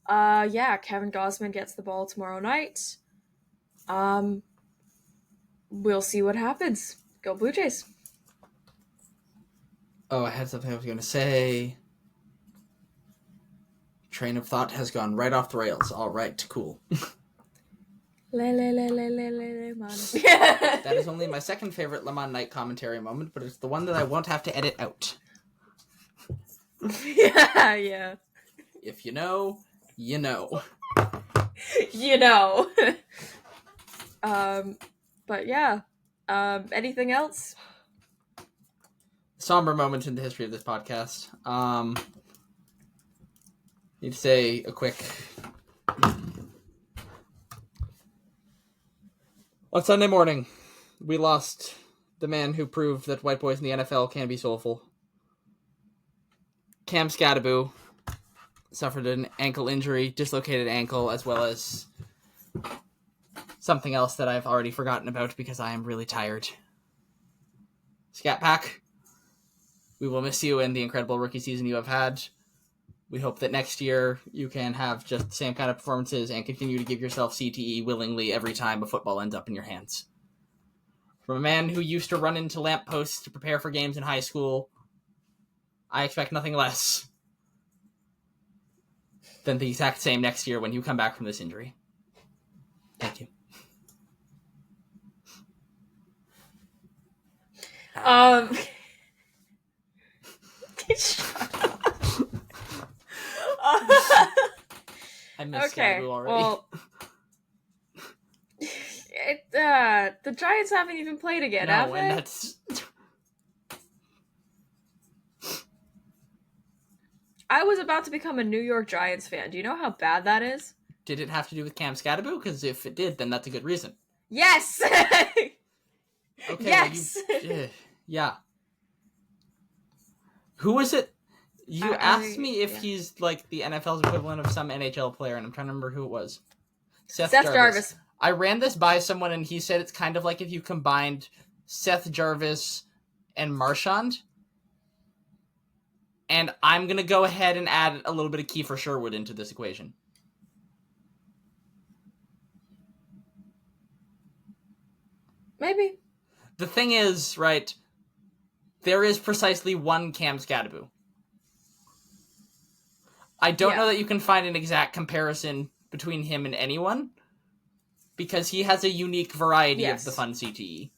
B: Yeah, Kevin Gausman gets the ball tomorrow night. We'll see what happens. Go Blue Jays.
A: Oh, I had something I was going to say. Train of thought has gone right off the rails. All right, cool. That is only my second favorite Le Mans Night commentary moment, but it's the one that I won't have to edit out.
B: Yeah.
A: If you know, you know.
B: You know. But yeah. Anything else?
A: Somber moment in the history of this podcast. Need to say a quick... On Sunday morning, we lost the man who proved that white boys in the NFL can be soulful. Cam Skattebo suffered an ankle injury, dislocated ankle, as well as something else that I've already forgotten about because I am really tired. Scat Pack, we will miss you and the incredible rookie season you have had. We hope that next year you can have just the same kind of performances and continue to give yourself CTE willingly every time a football ends up in your hands. From a man who used to run into lampposts to prepare for games in high school, I expect nothing less than the exact same next year when you come back from this injury. Thank you. I miss Skattebo already.
B: Well, the Giants haven't even played again, have they?
A: And that's...
B: I was about to become a New York Giants fan. Do you know how bad that is?
A: Did it have to do with Cam Skattebo? Because if it did, then that's a good reason.
B: Yes!
A: Okay,
B: yes!
A: Well, yeah. Who was it? You asked me if he's like the NFL's equivalent of some NHL player, and I'm trying to remember who it was. Seth Jarvis. I ran this by someone, and he said it's kind of like if you combined Seth Jarvis and Marchand. And I'm going to go ahead and add a little bit of Kiefer Sherwood into this equation.
B: Maybe.
A: The thing is, right, there is precisely one Cam Skattebo. I don't know that you can find an exact comparison between him and anyone, because he has a unique variety of the fun CTE.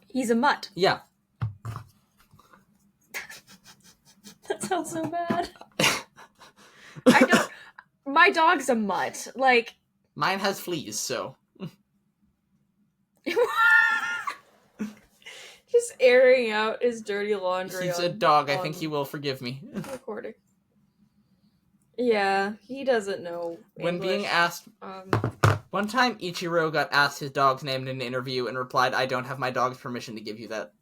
B: He's a mutt.
A: Yeah.
B: That sounds so bad. I don't... My dog's a mutt. Like...
A: Mine has fleas, so...
B: Just airing out his dirty laundry.
A: He's a dog. I think he will forgive me.
B: Recording. Yeah, he doesn't know English.
A: When being asked... One time, Ichiro got asked his dog's name in an interview and replied, "I don't have my dog's permission to give you that."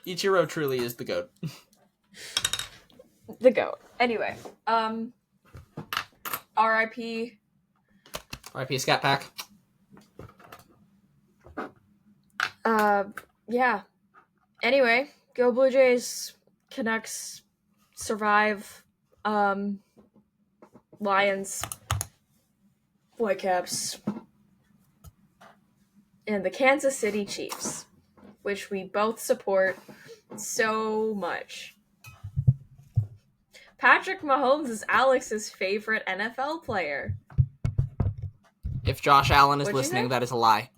A: Ichiro truly is the GOAT.
B: The GOAT. Anyway, R.I.P.
A: R.I.P. Scat Pack.
B: Yeah. Anyway, go Blue Jays. Canucks survive. Lions. Whitecaps. And the Kansas City Chiefs, which we both support so much. Patrick Mahomes is Alex's favorite NFL player.
A: If Josh Allen is listening, that is a lie.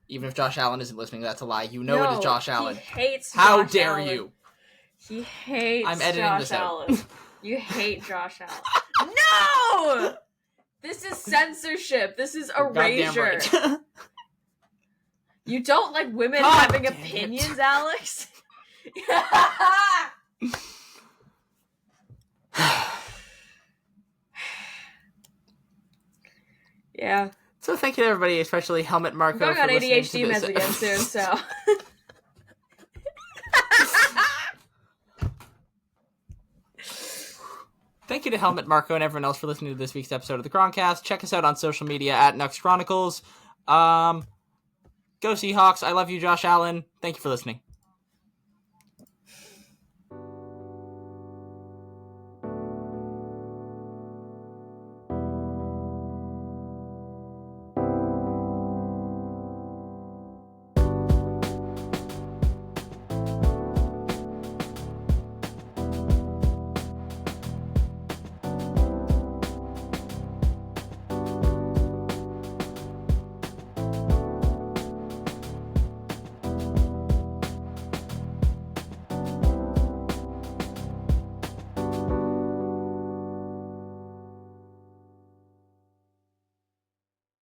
A: Even if Josh Allen isn't listening, that's a lie. You know it is Josh Allen.
B: He hates
A: How
B: Josh
A: dare
B: Allen.
A: you?
B: He hates
A: I'm editing
B: Josh
A: this out.
B: Allen. You hate Josh Allen. No! This is censorship. This is erasure.
A: Right.
B: You don't like women
A: God
B: having opinions, Alex? Yeah.
A: So thank you to everybody, especially Helmet Marco.
B: I'm going on
A: for
B: ADHD
A: listening to
B: meds again soon, so.
A: Thank you to Helmet Marco and everyone else for listening to this week's episode of the Chroncast. Check us out on social media at Nux Chronicles. Go Seahawks. I love you, Josh Allen. Thank you for listening.